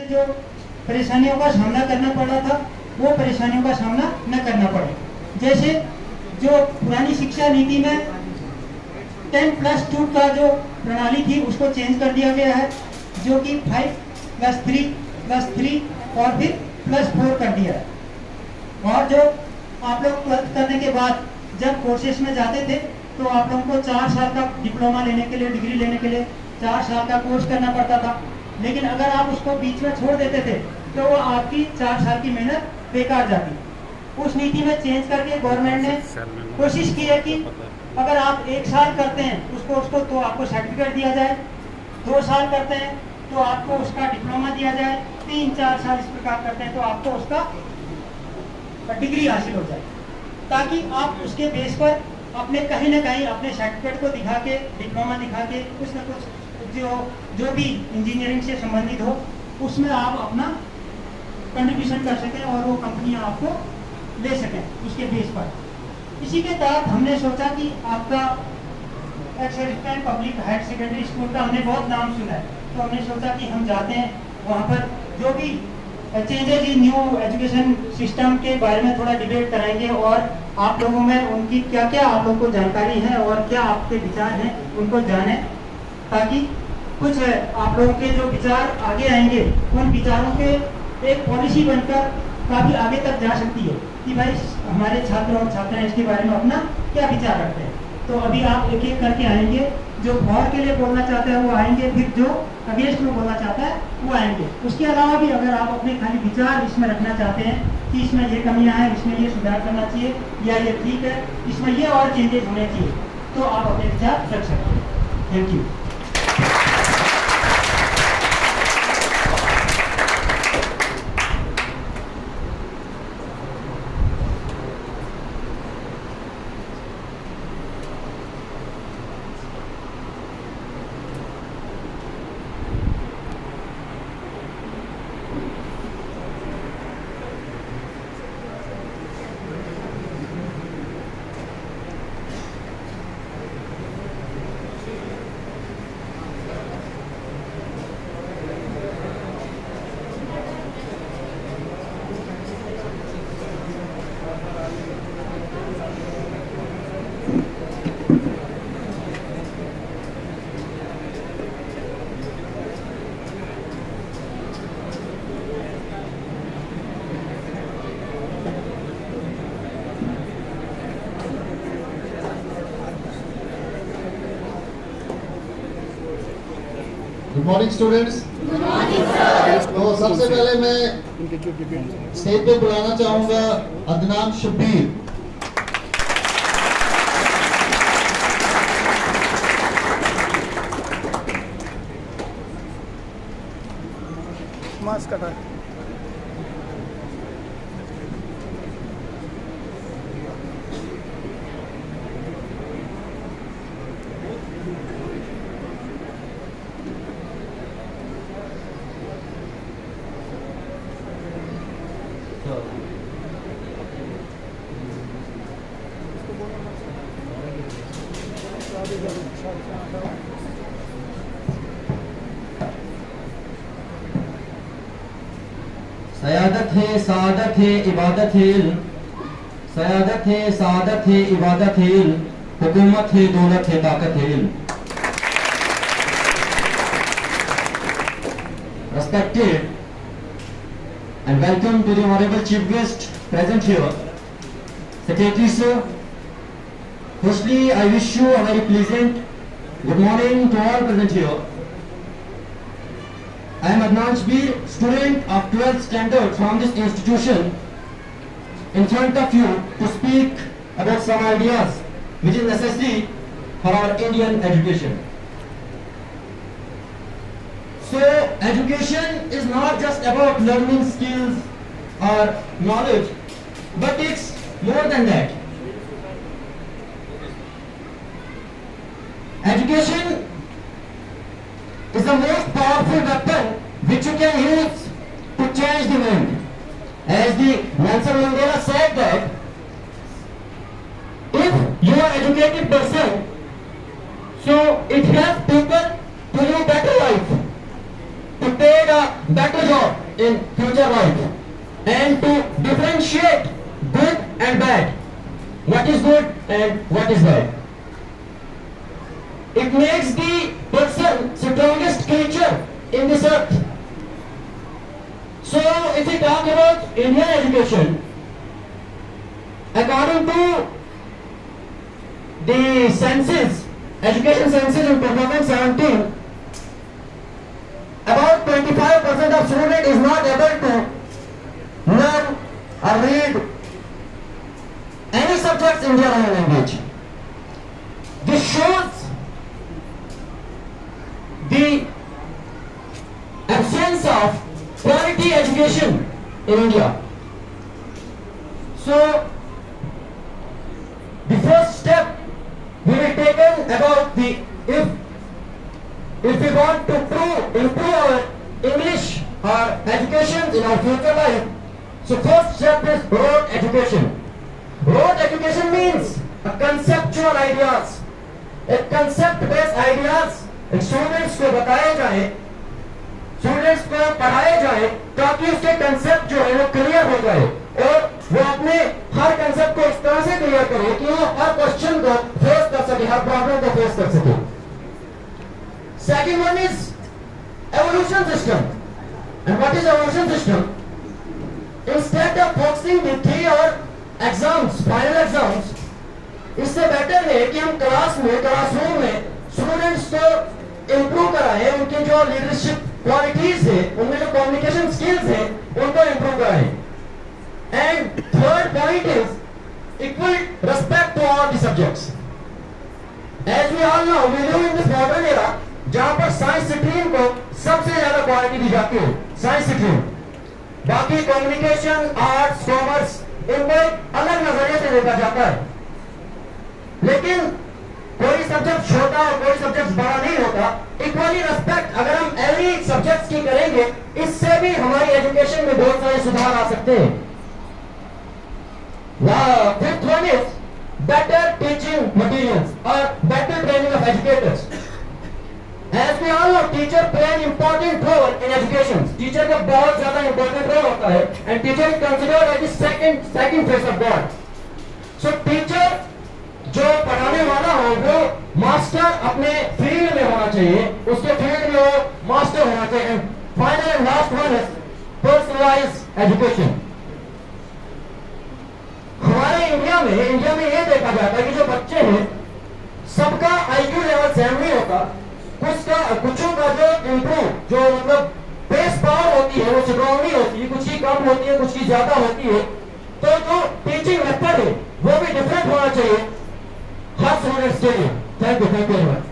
से जो परेशानियों का सामना करना पड़ रहा था वो परेशानियों का सामना न करना पड़े। जैसे जो पुरानी शिक्षा नीति में 10+2 का जो प्रणाली थी उसको चेंज कर दिया गया है, जो कि 5+3+3 और फिर +4 कर दिया है। और जो आप लोग 12th करने के बाद जब कोर्सेज में जाते थे तो आप लोगों को 4 साल का डिप्लोमा लेने के लिए, डिग्री लेने के लिए 4 साल का कोर्स करना पड़ता था। लेकिन अगर आप उसको बीच में छोड़ देते थे तो वो आपकी 4 साल की मेहनत बेकार जाती। उस नीति में चेंज करके गवर्नमेंट ने कोशिश की है कि अगर आप 1 साल करते हैं उसको तो आपको सर्टिफिकेट दिया जाए, 2 साल करते हैं तो आपको उसका डिप्लोमा दिया जाए, 3-4 साल इस प्रकार करते हैं तो आपको उसका डिग्री हासिल हो जाए, ताकि आप उसके बेस पर अपने कहीं ना कहीं अपने सर्टिफिकेट को दिखा के, डिप्लोमा दिखा के कुछ ना कुछ जो भी इंजीनियरिंग से संबंधित हो उसमें आप अपना कंट्रीब्यूशन कर सकें और वो कंपनियां आपको ले सकें उसके बेस पर। इसी के तहत हमने सोचा कि आपका ex public higher secondary school का हमने बहुत नाम सुना है, तो हमने सोचा कि हम जाते हैं वहाँ पर जो भी changes in new education system के बारे में थोड़ा डिबेट कराएंगे और आप लोगों में उनकी क्या क्या आप लोगों को जानकारी है और क्या आपके विचार हैं उनको जाने, ताकि कुछ आप लोगों के जो विचार आगे आएंगे उन विचारों के एक पॉलिसी बनकर काफ़ी आगे तक जा सकती है कि भाई हमारे छात्र और छात्राएं इसके बारे में अपना क्या विचार रखते हैं। तो अभी आप एक एक करके आएंगे, जो फॉर के लिए बोलना चाहता है वो आएंगे, फिर जो अगेंस्ट में बोलना चाहता है वो आएंगे। उसके अलावा भी अगर आप अपने खाली विचार इसमें रखना चाहते हैं कि इसमें ये कमियां हैं, इसमें ये सुधार करना चाहिए या ये ठीक है, इसमें ये और चेंजेस होने चाहिए, तो आप अपने विचार रख सकते हैं। Thank you. Good morning students. तो सबसे पहले मैं स्टेज पे बुलाना चाहूंगा अदनान शब्बीर। मास्क कटा है। सयादत है सादत है इबादत है इल्म, सयादत है सादत है इबादत है इल्म, हुकूमत है दौलत है ताकत है इल्म। Respected and welcome to the honorable chief guest present here, Secretary sir. Firstly, I wish you a very pleasant good morning to all present here. I am Adnan Shbir, student of 12th standard from this institution, in front of you to speak about some ideas which is necessary for our Indian education. So, education is not just about learning skills or knowledge, but it's more than that. Education is the most powerful weapon which you can use to change the world. As the Nelson Mandela said that if you are an educated person, so it helps people to live better life, to paid a better job in future life, and to differentiate good and bad, what is good and what is bad. It makes the person strongest creature in this earth. So if we talk about Indian education, according to the census, education census in 2017, about 25% of students is not able to learn or read any subjects in their own language. This shows the absence of quality education in India. So the first step we will taken about the if we want to improve our English or education in our future life, so first step is broad education. Broad education means a conceptual ideas, a concept based ideas students को बताए जाए, students को पढ़ाए जाए, ताकि उसके concept जो है वो क्लियर हो जाए और वो अपने हर कंसेप्ट को इस तरह से क्लियर करे कि वो हर क्वेश्चन को फेस कर सके, हर प्रॉब्लम को फेस कर सके. Second one is evolution system. And what is evolution system? Instead of focusing the 3-hour exams, final exams, इससे बेटर है कि हम क्लासरूम में स्टूडेंट्स को इम्प्रूव कराएं, उनकी जो लीडरशिप क्वालिटीज है, उनमें जो कम्युनिकेशन स्किल्स है, उनको इम्प्रूव कराएं. And third point is equal respect to all the subjects. As we all know, we live in this modern era जहां पर साइंस स्ट्रीम को सबसे ज्यादा क्वालिटी दी जाती है, साइंस स्ट्रीम. बाकी कम्युनिकेशन, आर्ट्स, कॉमर्स, इनको अलग नजरिए से देखा जाता है. लेकिन कोई सब्जेक्ट छोटा और कोई सब्जेक्ट बड़ा नहीं होता. इक्वली रेस्पेक्ट अगर हम एवरी सब्जेक्ट्स की करेंगे, इससे भी हमारी एजुकेशन में बहुत सारे सुधार आ सकते हैं. Fifth one is better teaching materials और better training of educators. As we all know, teacher play an important role in education. Teacher का बहुत ज्यादा important role होता है, and teacher is considered as the second face of God. So teacher जो पढ़ाने वाला हो वो मास्टर अपने फील्ड में होना चाहिए, उसके फील्ड में वो मास्टर होना चाहिए. And final and last one is personalized education. हमारे इंडिया में ये देखा जाता है कि जो बच्चे हैं सबका IQ लेवल सेम नहीं होता. कुछों का जो इम्प्रूव, जो मतलब बेस पावर होती है वो स्ट्रॉन्ग नहीं होती, कुछ की कम होती है, कुछ की ज्यादा होती है. तो जो टीचिंग मेथड है वो भी डिफरेंट होना चाहिए हर स्टूडेंट्स के लिए. Thank you very much.